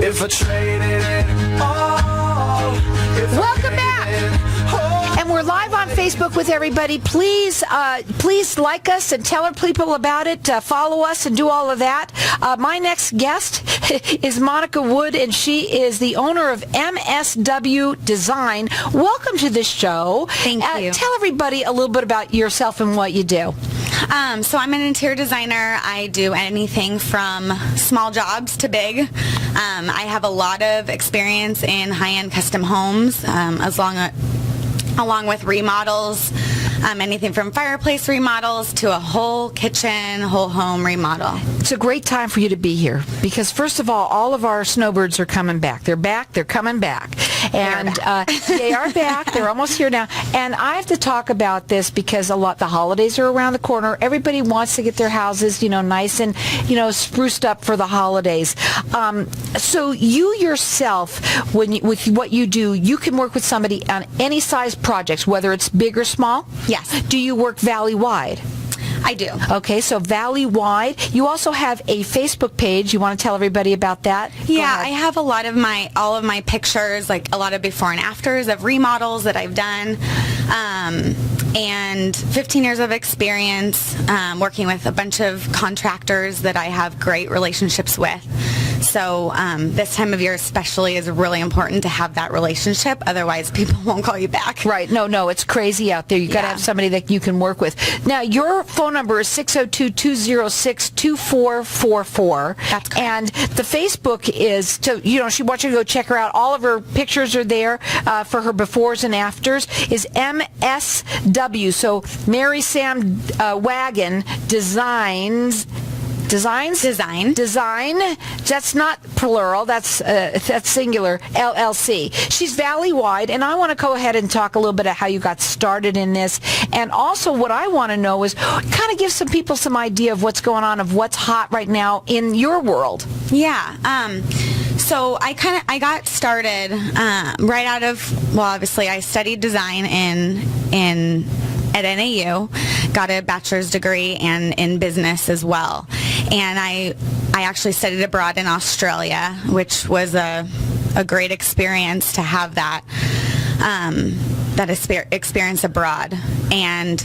if I traded it all. Welcome back. And we're live on Facebook with everybody. Please like us and tell our people about it. Follow us and do all of that. My next guest is Monica Wood, and she is the owner of MSW Design. Welcome to the show. Thank you. Tell everybody a little bit about yourself and what you do. So I'm an interior designer. I do anything from small jobs to big. I have a lot of experience in high-end custom homes, along with remodels, anything from fireplace remodels to a whole kitchen, whole home remodel. It's a great time for you to be here because, first of all of our snowbirds are coming back. They're back. They're coming back. And they are back. They're almost here now. And I have to talk about this because the holidays are around the corner. Everybody wants to get their houses, nice and, spruced up for the holidays. So you yourself, with what you do, you can work with somebody on any size projects, whether it's big or small? Yes. Do you work valley-wide? I do. Okay, so valley-wide. You also have a Facebook page. You want to tell everybody about that? Yeah, I have all of my pictures, like a lot of before and afters of remodels that I've done, and 15 years of experience working with a bunch of contractors that I have great relationships with. So this time of year especially is really important to have that relationship. Otherwise, people won't call you back. Right. No, it's crazy out there. You've got to have somebody that you can work with. Now, your phone number is 602-206-2444. That's correct. And the Facebook is, she wants you to go check her out. All of her pictures are there for her befores and afters, is MSW. So Mary Sam Wagon Design. That's not plural. That's singular. LLC. She's valley-wide, and I want to go ahead and talk a little bit of how you got started in this. And also, what I want to know is kind of give some people some idea of what's going on, of what's hot right now in your world. Yeah. So I got started right out of, obviously I studied design at NAU, got a bachelor's degree and in business as well. And I actually studied abroad in Australia, which was a great experience to have that experience abroad. And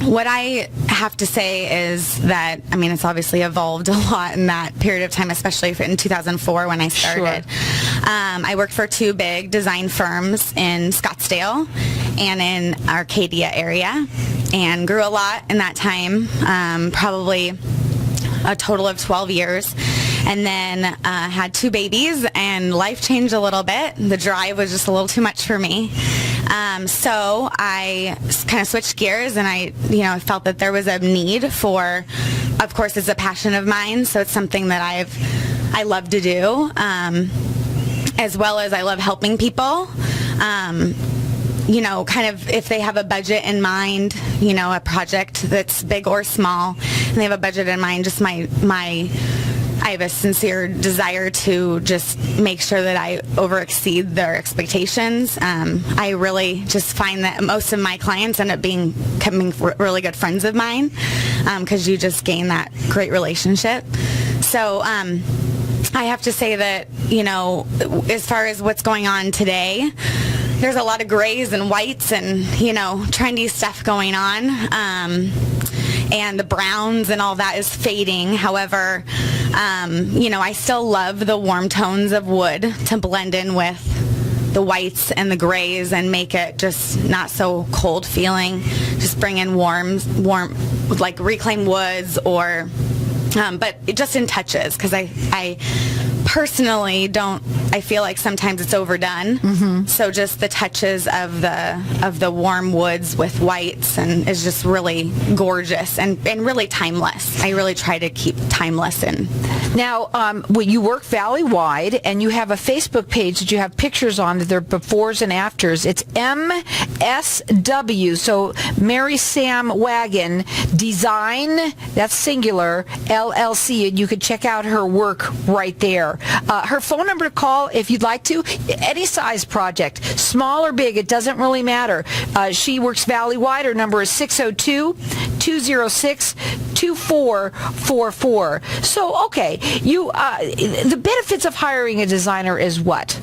what I have to say is that, it's obviously evolved a lot in that period of time, especially in 2004 when I started. Sure. I worked for two big design firms in Scottsdale and in Arcadia area, and grew a lot in that time, probably a total of 12 years. And then had two babies, and life changed a little bit. The drive was just a little too much for me. So I kind of switched gears, and I felt that there was a need for, of course, it's a passion of mine, so it's something that I love to do, as well as I love helping people. Kind of if they have a budget in mind, a project that's big or small, and they have a budget in mind, just I have a sincere desire to just make sure that I overexceed their expectations. I really just find that most of my clients end up becoming really good friends of mine, because you just gain that great relationship. So I have to say that, as far as what's going on today, there's a lot of grays and whites and, trendy stuff going on. And the browns and all that is fading. However, I still love the warm tones of wood to blend in with the whites and the grays and make it just not so cold feeling. Just bring in warm, like reclaimed woods or, but it just in touches, because I personally I feel like sometimes it's overdone. Mm-hmm. So just the touches of the warm woods with whites and is just really gorgeous and really timeless. I really try to keep timeless in. Now, you work valley-wide, and you have a Facebook page that you have pictures on that they're befores and afters. It's MSW, so Mary Sam Wagon Design, that's singular, LLC, and you can check out her work right there. Her phone number to call if you'd like to, any size project, small or big, it doesn't really matter. She works valley-wide. Her number is 602 202-206-2444. So, okay, the benefits of hiring a designer is what?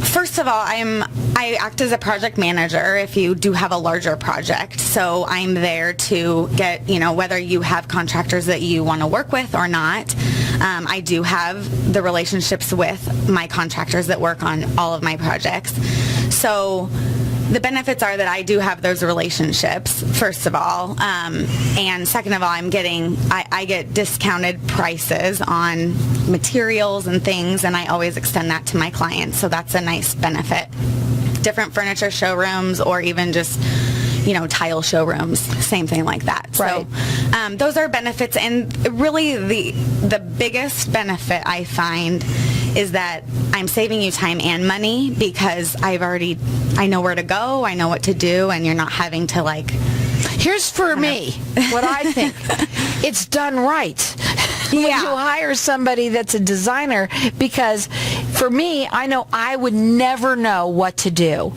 First of all, I act as a project manager if you do have a larger project. So I'm there to get, whether you have contractors that you want to work with or not. I do have the relationships with my contractors that work on all of my projects. So the benefits are that I do have those relationships, first of all. And second of all, I get discounted prices on materials and things, and I always extend that to my clients. So that's a nice benefit. Different furniture showrooms or even just, tile showrooms, same thing like that. Right. So those are benefits. And really the biggest benefit I find is that I'm saving you time and money because I know where to go, I know what to do, and you're not having to Here's for me what I think. It's done right. When you hire somebody that's a designer, because for me, I know I would never know what to do.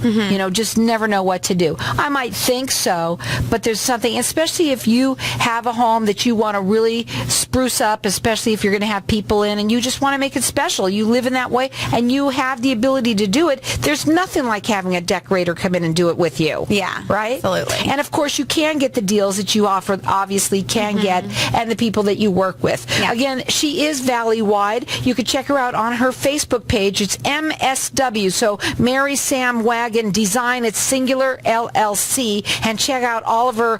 Just never know what to do. I might think so, but there's something, especially if you have a home that you want to really spruce up, especially if you're going to have people in and you just want to make it special. You live in that way and you have the ability to do it. There's nothing like having a decorator come in and do it with you. Yeah, right? Absolutely. And of course, you can get the deals that you offer, obviously can get, and the people that you work with. Yeah. Again, she is valley-wide. You could check her out on her Facebook page. It's MSW, so Mary Sam Wagon Design. It's singular LLC, and check out all of her,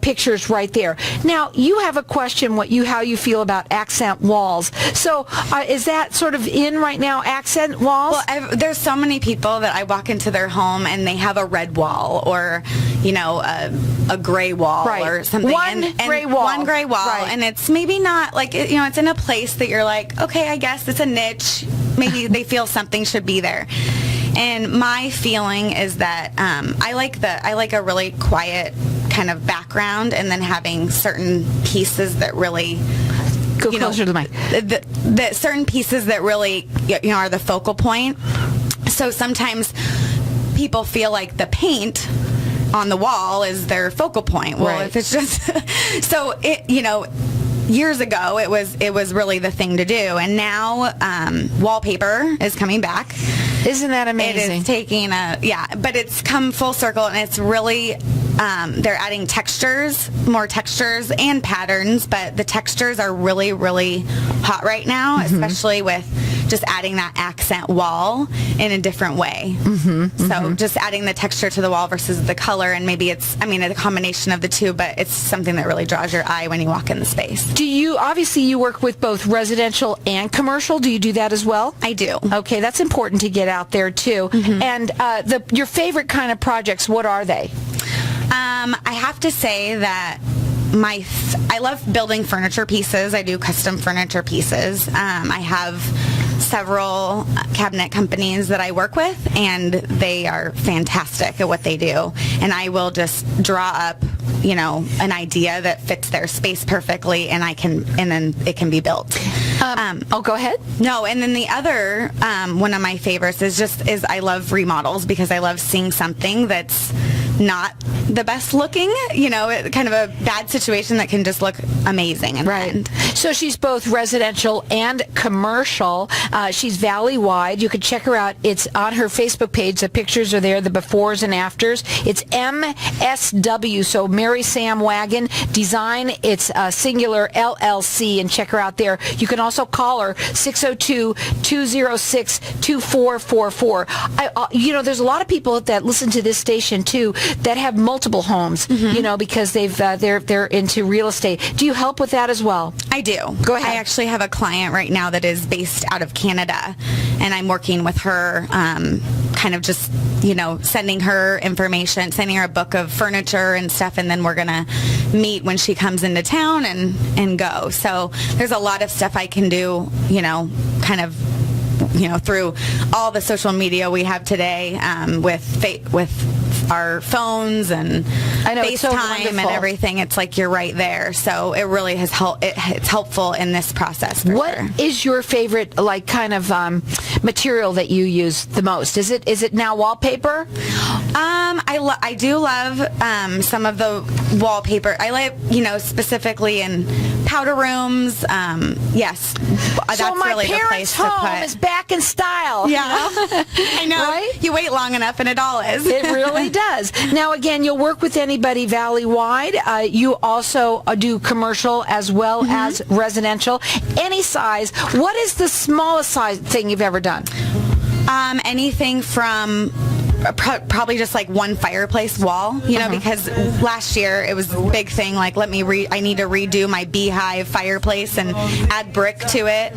pictures right there. Now, you have a question. How you feel about accent walls? So, is that sort of in right now? Accent walls? Well, there's so many people that I walk into their home and they have a red wall or, a gray wall or something. One gray wall, right. And it's maybe not it's in a place that you're like, okay, I guess it's a niche. Maybe they feel something should be there. And my feeling is that I like a really quiet kind of background, and then having certain pieces that really go closer to the mic. The certain pieces that really are the focal point. So sometimes people feel like the paint on the wall is their focal point. Well, if it's just so years ago it was really the thing to do, and now wallpaper is coming back. Isn't that amazing? It is taking but it's come full circle, and it's really they're adding more textures and patterns, but the textures are really, really hot right now, especially with just adding that accent wall in a different way. So just adding the texture to the wall versus the color, and maybe it's a combination of the two, but it's something that really draws your eye when you walk in the space. Obviously you work with both residential and commercial. Do you do that as well? I do. Okay, that's important to get out there too. And your favorite kind of projects, what are they? I have to say that I love building furniture pieces. I do custom furniture pieces. I have several cabinet companies that I work with, and they are fantastic at what they do. And I will just draw up, an idea that fits their space perfectly, and then it can be built. Go ahead. No, and then the other one of my favorites is I love remodels, because I love seeing something that's not the best looking, kind of a bad situation that can just look amazing. Right. So she's both residential and commercial. She's valley-wide. You can check her out. It's on her Facebook page. The pictures are there, the befores and afters. It's MSW, so Mary Sam Wagon Design. It's singular LLC, and check her out there. You can also call her 602-206-2444. There's a lot of people that listen to this station too that have multiple homes, because they're into real estate. Do you help with that as well? I do. Go ahead. I actually have a client right now that is based out of Canada, and I'm working with her, kind of just, sending her information, sending her a book of furniture and stuff, and then we're going to meet when she comes into town and go. So there's a lot of stuff I can do, kind of, through all the social media we have today, with our phones and I know, it's so FaceTime and wonderful. everything. It's like you're right there. So it really has it's helpful in this process. For What sure. is your favorite, like, kind of material that you use the most? Is it now wallpaper? I do love some of the wallpaper. I like, specifically in powder rooms. Yes, that's So my really the place parents' to home put. is back in style. Yeah, I know. Right? You wait long enough, and it all is. It really does. Now, again, you'll work with anybody valley-wide. You also do commercial as well as residential. Any size. What is the smallest size thing you've ever done? Anything from probably just like one fireplace wall, because last year it was a big thing, like I need to redo my beehive fireplace and add brick to it,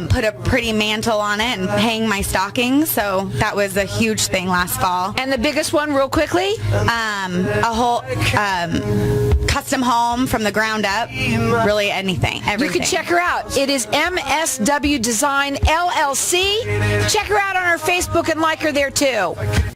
put a pretty mantle on it and hang my stockings. So that was a huge thing last fall. And the biggest one, real quickly? A whole custom home from the ground up, really everything. You can check her out. It is MSW Design LLC. Check her out on her Facebook and like her there too.